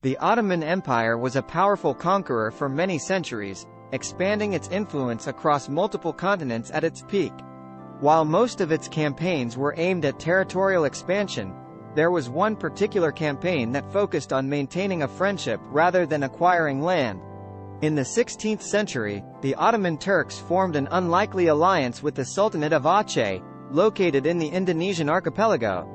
The Ottoman Empire was a powerful conqueror for many centuries, expanding its influence across multiple continents at its peak. While most of its campaigns were aimed at territorial expansion, there was one particular campaign that focused on maintaining a friendship rather than acquiring land. In the 16th century, the Ottoman Turks formed an unlikely alliance with the Sultanate of Aceh, located in the Indonesian archipelago.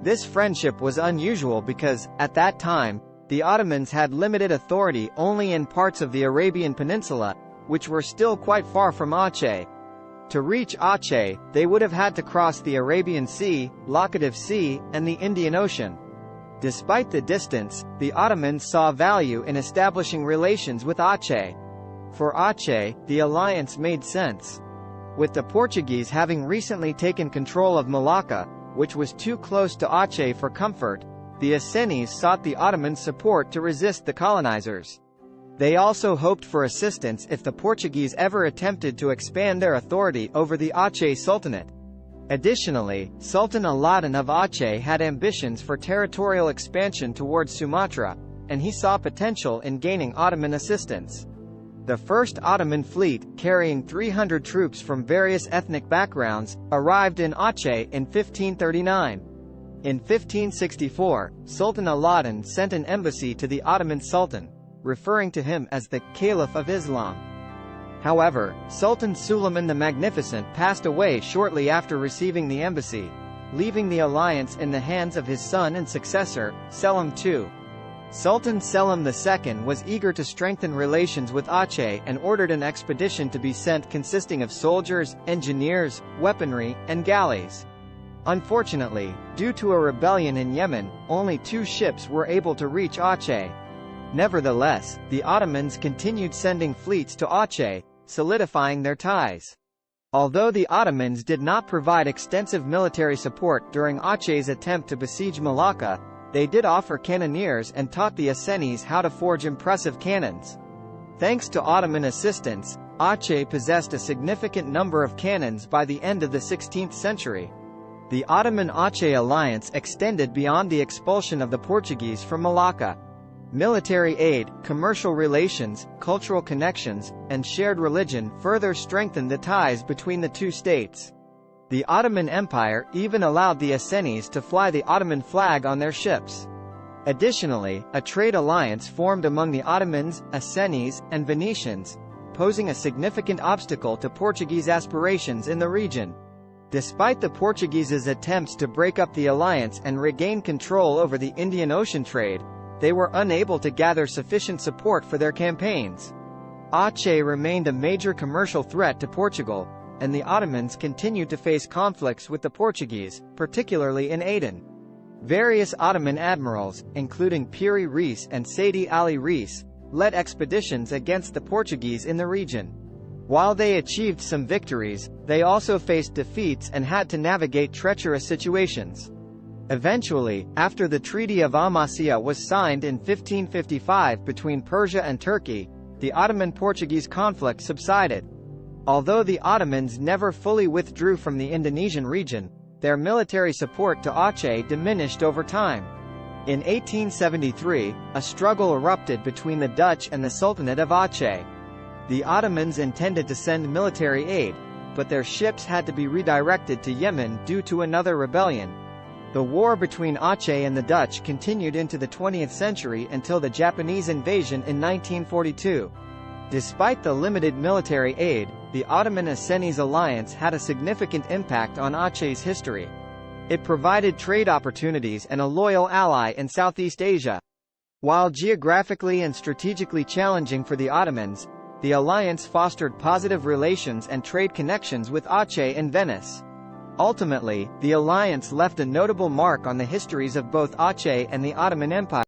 This friendship was unusual because, at that time, the Ottomans had limited authority only in parts of the Arabian Peninsula, which were still quite far from Aceh. To reach Aceh, they would have had to cross the Arabian Sea, Laccadive Sea, and the Indian Ocean. Despite the distance, the Ottomans saw value in establishing relations with Aceh. For Aceh, the alliance made sense. With the Portuguese having recently taken control of Malacca, which was too close to Aceh for comfort, the Acehnese sought the Ottoman support to resist the colonizers. They also hoped for assistance if the Portuguese ever attempted to expand their authority over the Aceh Sultanate. Additionally, Sultan Aladdin of Aceh had ambitions for territorial expansion towards Sumatra, and he saw potential in gaining Ottoman assistance. The first Ottoman fleet, carrying 300 troops from various ethnic backgrounds, arrived in Aceh in 1539. In 1564, Sultan Aladdin sent an embassy to the Ottoman Sultan, referring to him as the Caliph of Islam. However, Sultan Suleiman the Magnificent passed away shortly after receiving the embassy, leaving the alliance in the hands of his son and successor, Selim II. Sultan Selim II was eager to strengthen relations with Aceh and ordered an expedition to be sent consisting of soldiers, engineers, weaponry, and galleys. Unfortunately, due to a rebellion in Yemen, only 2 ships were able to reach Aceh. Nevertheless, the Ottomans continued sending fleets to Aceh, solidifying their ties. Although the Ottomans did not provide extensive military support during Aceh's attempt to besiege Malacca, they did offer cannoneers and taught the Acehnese how to forge impressive cannons. Thanks to Ottoman assistance, Aceh possessed a significant number of cannons by the end of the 16th century. The Ottoman-Aceh alliance extended beyond the expulsion of the Portuguese from Malacca. Military aid, commercial relations, cultural connections, and shared religion further strengthened the ties between the two states. The Ottoman Empire even allowed the Acehnese to fly the Ottoman flag on their ships. Additionally, a trade alliance formed among the Ottomans, Acehnese, and Venetians, posing a significant obstacle to Portuguese aspirations in the region. Despite the Portuguese's attempts to break up the alliance and regain control over the Indian Ocean trade, they were unable to gather sufficient support for their campaigns. Aceh remained a major commercial threat to Portugal, and the Ottomans continued to face conflicts with the Portuguese, particularly in Aden. Various Ottoman admirals, including Piri Reis and Sadi Ali Reis, led expeditions against the Portuguese in the region. While they achieved some victories, they also faced defeats and had to navigate treacherous situations. Eventually, after the Treaty of Amasya was signed in 1555 between Persia and Turkey, the Ottoman-Portuguese conflict subsided. Although the Ottomans never fully withdrew from the Indonesian region, their military support to Aceh diminished over time. In 1873, a struggle erupted between the Dutch and the Sultanate of Aceh. The Ottomans intended to send military aid, but their ships had to be redirected to Yemen due to another rebellion. The war between Aceh and the Dutch continued into the 20th century until the Japanese invasion in 1942. Despite the limited military aid, the Ottoman-Acehnese alliance had a significant impact on Aceh's history. It provided trade opportunities and a loyal ally in Southeast Asia. While geographically and strategically challenging for the Ottomans, the alliance fostered positive relations and trade connections with Aceh and Venice. Ultimately, the alliance left a notable mark on the histories of both Aceh and the Ottoman Empire.